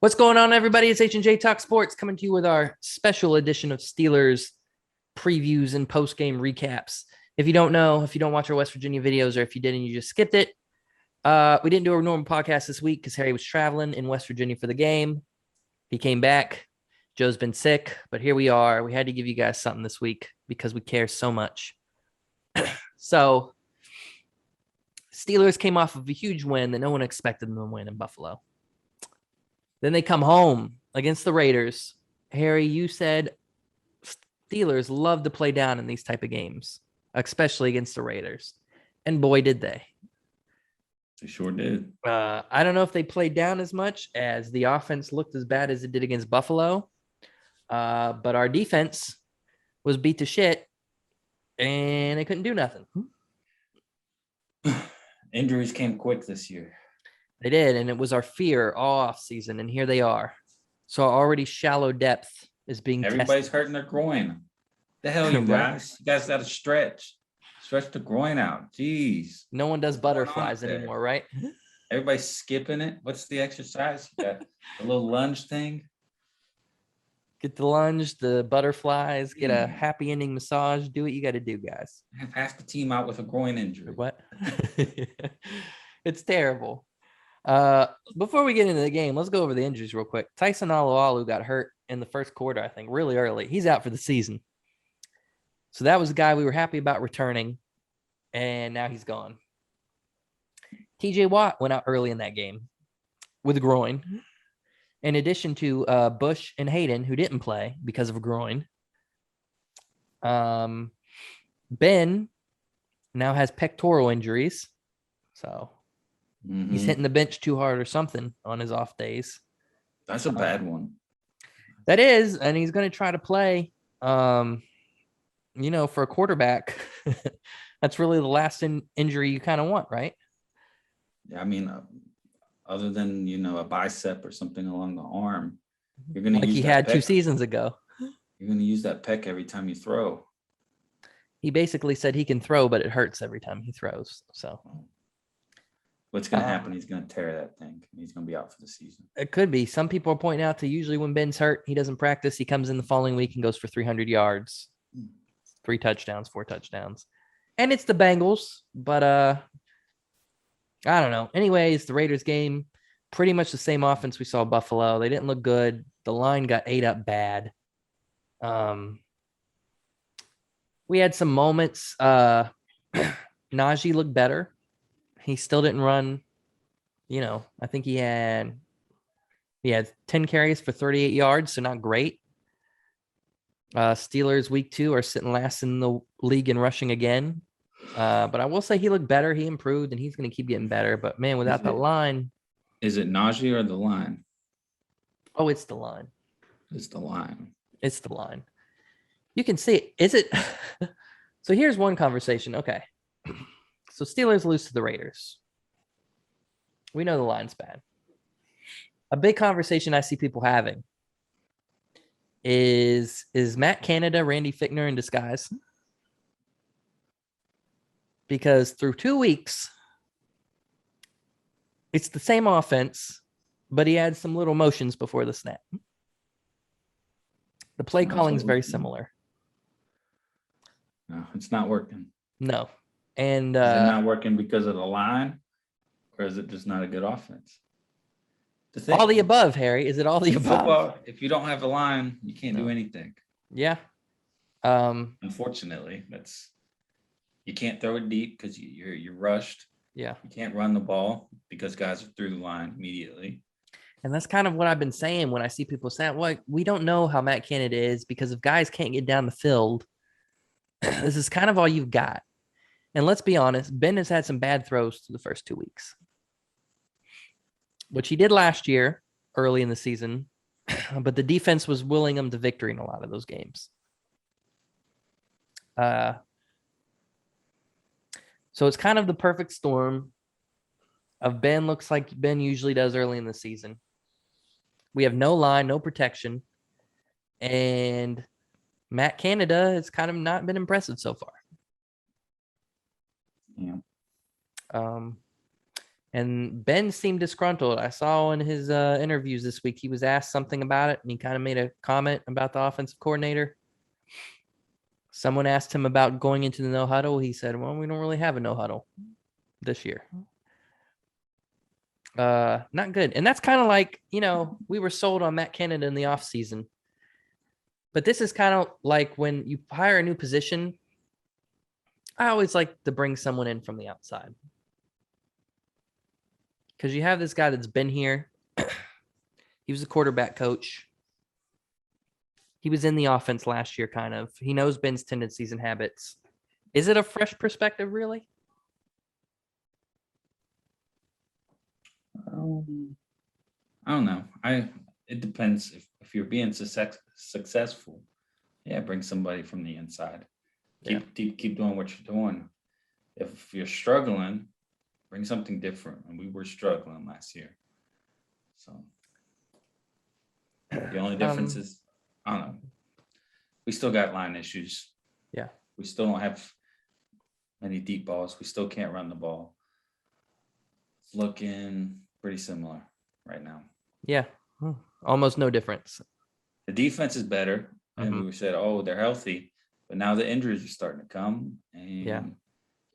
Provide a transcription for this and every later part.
What's going on, everybody? It's H&J Talk Sports coming to you with our special edition of Steelers previews and post-game recaps. If you don't know, if you don't watch our West Virginia videos, or if you did and you just skipped it, we didn't do a normal podcast this week because Harry was traveling in West Virginia for the game. He came back. Joe's been sick, but here we are. We had to give you guys something this week because we care so much. So, Steelers came off of a huge win that no one expected them to win in Buffalo. Then they come home against the Raiders. Harry, you said Steelers love to play down in these type of games, especially against the Raiders. And boy, did they. They sure did. I don't know if they played down as much as the offense looked as bad as it did against Buffalo. But our defense was beat to shit, and they couldn't do nothing. Injuries came quick this year. They did, and it was our fear all off season, and here they are. So our already shallow depth is being Everybody's tested. hurting their groin. The hell, you guys? You guys got to stretch the groin out. Jeez. No one does butterflies anymore, right? Everybody's skipping it. What's the exercise? You got a little lunge thing. Get the lunge, the butterflies, get a happy ending massage. Do what you got to do, guys. Have half the team out with a groin injury. What? It's terrible. Before we get into the game, let's go over the injuries real quick. Tyson Alualu got hurt in the first quarter, I think, really early. He's out for the season. So that was a guy we were happy about returning, and now he's gone. TJ Watt went out early in that game with a groin. In addition to Bush and Hayden, who didn't play because of a groin. Ben now has pectoral injuries. So he's hitting the bench too hard or something on his off days. That's a bad one. That is, and he's going to try to play, for a quarterback. That's really the last injury you kind of want, right? Yeah, I mean, other than, a bicep or something along the arm, you're going to use he that had pec. 2 seasons ago. You're going to use that pec every time you throw. He basically said he can throw, but it hurts every time he throws. So what's going to happen? He's going to tear that thing. He's going to be out for the season. It could be. Some people are pointing out that usually when Ben's hurt, he doesn't practice. He comes in the following week and goes for 300 yards, 3 touchdowns, 4 touchdowns. And it's the Bengals, but I don't know. Anyways, the Raiders game, pretty much the same offense we saw Buffalo. They didn't look good. The line got ate up bad. We had some moments. Najee looked better. He still didn't run. I think he had 10 carries for 38 yards, so not great. Steelers week 2 are sitting last in the league in rushing again. But I will say he looked better. He improved, and he's going to keep getting better. But, man, without that line. Is it Najee or the line? Oh, it's the line. It's the line. It's the line. You can see it. Is it? So here's one conversation. Okay. So Steelers lose to the Raiders. We know the line's bad. A big conversation I see people having is Matt Canada Randy Fichtner in disguise? Because through 2 weeks, it's the same offense, but he adds some little motions before the snap. The play calling is very similar. No, it's not working. No. And is it not working because of the line, or is it just not a good offense? All the above, Harry. Is it all the above? Football, if you don't have a line, you can't do anything. Yeah. Unfortunately, you can't throw it deep because you're rushed. Yeah. You can't run the ball because guys are through the line immediately. And that's kind of what I've been saying when I see people saying, well, we don't know how Matt Canada is because if guys can't get down the field, this is kind of all you've got. And let's be honest, Ben has had some bad throws through the first 2 weeks, which he did last year early in the season, but the defense was willing him to victory in a lot of those games. So it's kind of the perfect storm of Ben looks like Ben usually does early in the season. We have no line, no protection, and Matt Canada has kind of not been impressive so far. Yeah. And Ben seemed disgruntled. I saw in his interviews this week, he was asked something about it, and he kind of made a comment about the offensive coordinator. Someone asked him about going into the no huddle. He said, well, we don't really have a no huddle this year. Not good. And that's kind of like, we were sold on Matt Canada in the offseason. But this is kind of like when you hire a new position, I always like to bring someone in from the outside. Because you have this guy that's been here. He was a quarterback coach. He was in the offense last year, kind of. He knows Ben's tendencies and habits. Is it a fresh perspective, really? I don't know. It depends if you're being successful. Yeah, bring somebody from the inside. Keep doing what you're doing. If you're struggling, bring something different. And we were struggling last year. So the only difference is, I don't know. We still got line issues. Yeah. We still don't have many deep balls. We still can't run the ball. It's looking pretty similar right now. Yeah. Almost no difference. The defense is better. And we said, oh, they're healthy. But now the injuries are starting to come. And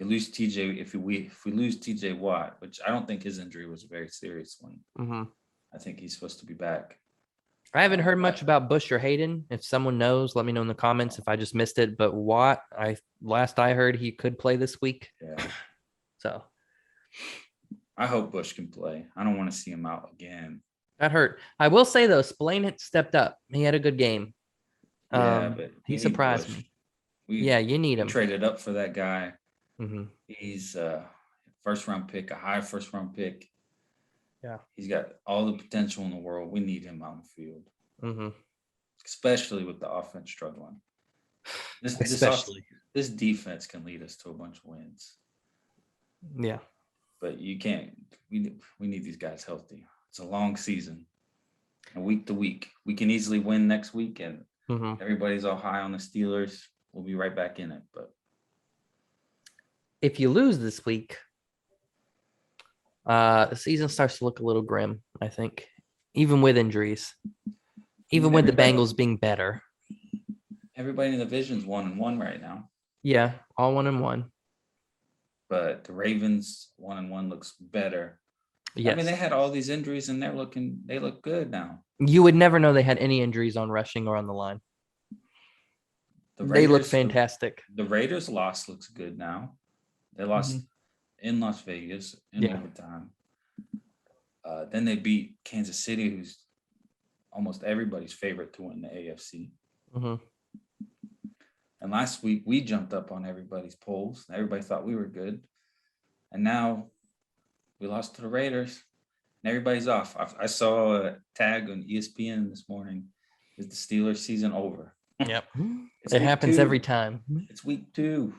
you lose TJ. If we lose TJ Watt, which I don't think his injury was a very serious one. I think he's supposed to be back. I haven't heard much about Bush or Hayden. If someone knows, let me know in the comments if I just missed it. But Watt, last I heard, he could play this week. Yeah. So I hope Bush can play. I don't want to see him out again. That hurt. I will say though, Spillane had stepped up. He had a good game. Yeah, but he surprised me. You need him. Traded up for that guy. Mm-hmm. He's a first-round pick, a high first-round pick. Yeah, he's got all the potential in the world. We need him on the field, especially with the offense struggling. This defense can lead us to a bunch of wins. Yeah, but you can't. We need these guys healthy. It's a long season, and week to week, we can easily win next week, and everybody's all high on the Steelers. We'll be right back in it. But if you lose this week, the season starts to look a little grim, I think, even with injuries, even with the Bengals being better. Everybody in the division's 1-1 right now. Yeah, all 1-1. But the Ravens 1-1 looks better. Yes. I mean, they had all these injuries and they look good now. You would never know they had any injuries on rushing or on the line. They look fantastic. The Raiders' loss looks good now. They lost in Las Vegas in overtime. Then they beat Kansas City, who's almost everybody's favorite to win the AFC. And last week, we jumped up on everybody's polls. Everybody thought we were good. And now we lost to the Raiders. And everybody's off. I saw a tag on ESPN this morning. Is the Steelers season over? Yep. It happens every time. It's week 2.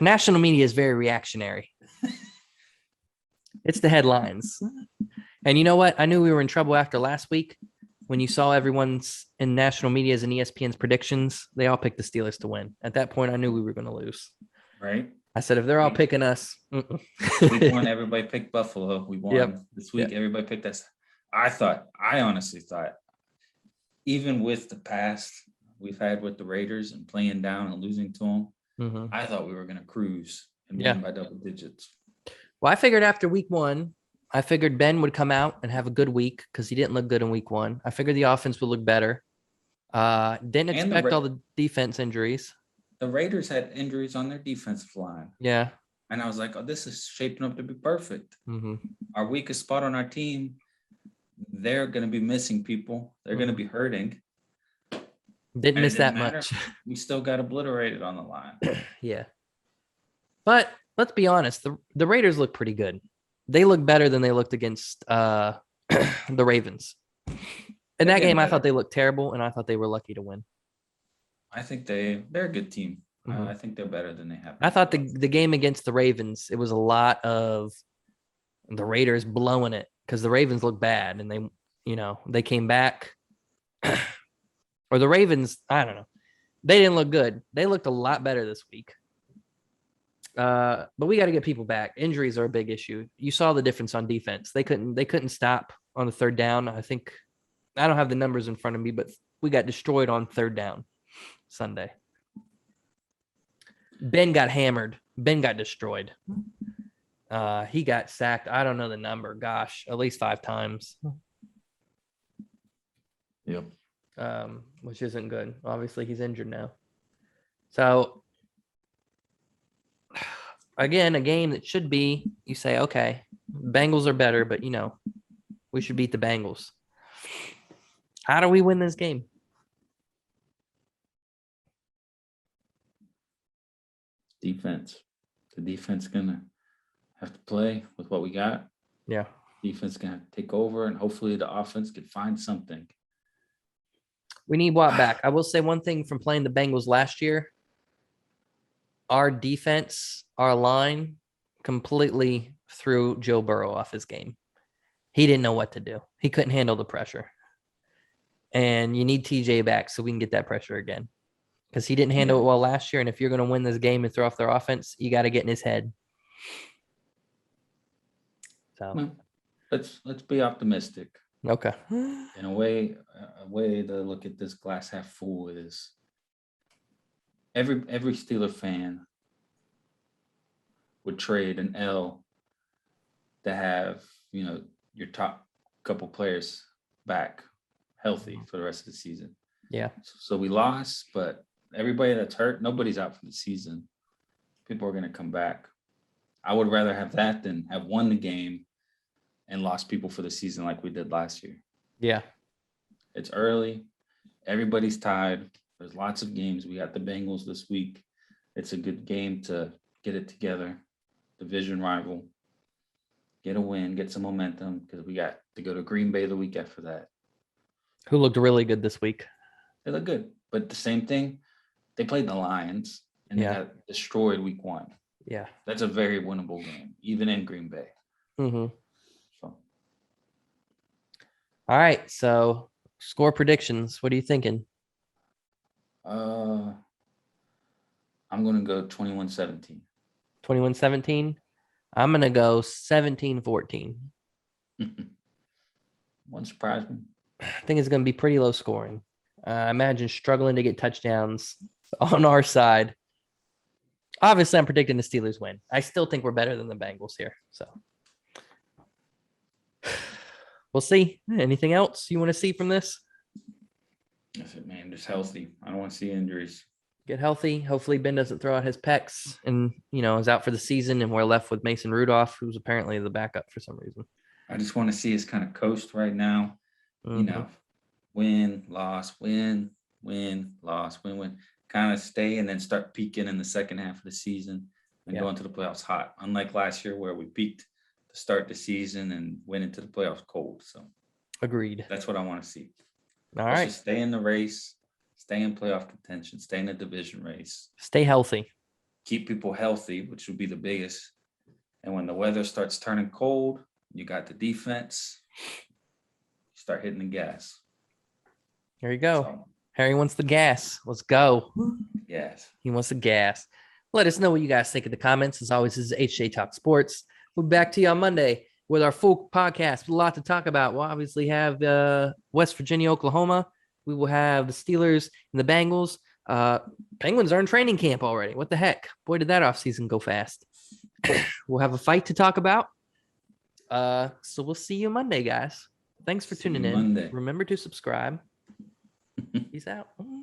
National media is very reactionary. It's the headlines. And you know what? I knew we were in trouble after last week. When you saw everyone's in national media's and ESPN's predictions, they all picked the Steelers to win. At that point, I knew we were going to lose. Right. I said, if they're all picking us. Week 1, everybody picked Buffalo. We won. This week, everybody picked us. I honestly thought, even with the past we've had with the Raiders and playing down and losing to them, I thought we were going to cruise and win by double digits. Well, I figured after week 1, I figured Ben would come out and have a good week because he didn't look good in week 1. I figured the offense would look better. Didn't expect all the defense injuries. The Raiders had injuries on their defensive line. Yeah. And I was like, oh, this is shaping up to be perfect. Our weakest spot on our team, they're going to be missing people. They're going to be hurting. Didn't miss that much. We still got obliterated on the line. Yeah. But let's be honest. The Raiders look pretty good. They look better than they looked against the Ravens. In that game, I thought they looked terrible, and I thought they were lucky to win. I think they're a good team. I think they're better than they have. I thought the game against the Ravens, it was a lot of the Raiders blowing it because the Ravens looked bad, and they came back. Or the Ravens, I don't know. They didn't look good. They looked a lot better this week. But we got to get people back. Injuries are a big issue. You saw the difference on defense. They couldn't stop on the third down. I think I don't have the numbers in front of me, but we got destroyed on third down Sunday. Ben got hammered. Ben got destroyed. He got sacked. I don't know the number. Gosh, at least 5 times. Yep. Which isn't good. Obviously, he's injured now. So, again, a game that should be, you say, okay, Bengals are better, but, we should beat the Bengals. How do we win this game? Defense. The defense gonna have to play with what we got. Yeah. Defense gonna have to take over, and hopefully the offense can find something. We need Watt back. I will say one thing from playing the Bengals last year. Our defense, our line completely threw Joe Burrow off his game. He didn't know what to do. He couldn't handle the pressure. And you need TJ back so we can get that pressure again. Because he didn't handle it well last year. And if you're going to win this game and throw off their offense, you got to get in his head. So Well, let's be optimistic. Okay. In a way to look at this glass half full is every Steeler fan would trade an L to have, your top couple players back healthy for the rest of the season. Yeah. So we lost, but everybody that's hurt, nobody's out for the season. People are going to come back. I would rather have that than have won the game and lost people for the season like we did last year. Yeah. It's early. Everybody's tired. There's lots of games. We got the Bengals this week. It's a good game to get it together. Division rival. Get a win, get some momentum, because we got to go to Green Bay the week after that. Who looked really good this week. They look good. But the same thing, they played the Lions and they got destroyed week 1. Yeah. That's a very winnable game, even in Green Bay. Mm-hmm. So. All right. So score predictions. What are you thinking? I'm going to go 21-17. 21-17. I'm going to go 17-14. Won't surprise me. I think it's going to be pretty low scoring. I imagine struggling to get touchdowns on our side. Obviously, I'm predicting the Steelers win. I still think we're better than the Bengals here. So we'll see. Anything else you want to see from this? That's it, man. Just healthy. I don't want to see injuries. Get healthy. Hopefully Ben doesn't throw out his pecs and, is out for the season, and we're left with Mason Rudolph, who's apparently the backup for some reason. I just want to see us kind of coast right now. Mm-hmm. Win, loss, win, loss, win. Kind of stay and then start peaking in the second half of the season and go into the playoffs hot. Unlike last year where we peaked to start the season and went into the playoffs cold. So agreed. That's what I want to see. All right. Stay in the race. Stay in playoff contention, stay in the division race. Stay healthy. Keep people healthy, which would be the biggest. And when the weather starts turning cold, you got the defense. Start hitting the gas. There you go. So, Harry wants the gas. Let's go. Yes. He wants the gas. Let us know what you guys think in the comments. As always, this is HJ Talk Sports. We'll be back to you on Monday with our full podcast with a lot to talk about. We'll obviously have West Virginia, Oklahoma. We will have the Steelers and the Bengals. Penguins are in training camp already. What the heck? Boy, did that offseason go fast. We'll have a fight to talk about. So we'll see you Monday, guys. Thanks for tuning in. Monday. Remember to subscribe. Peace out.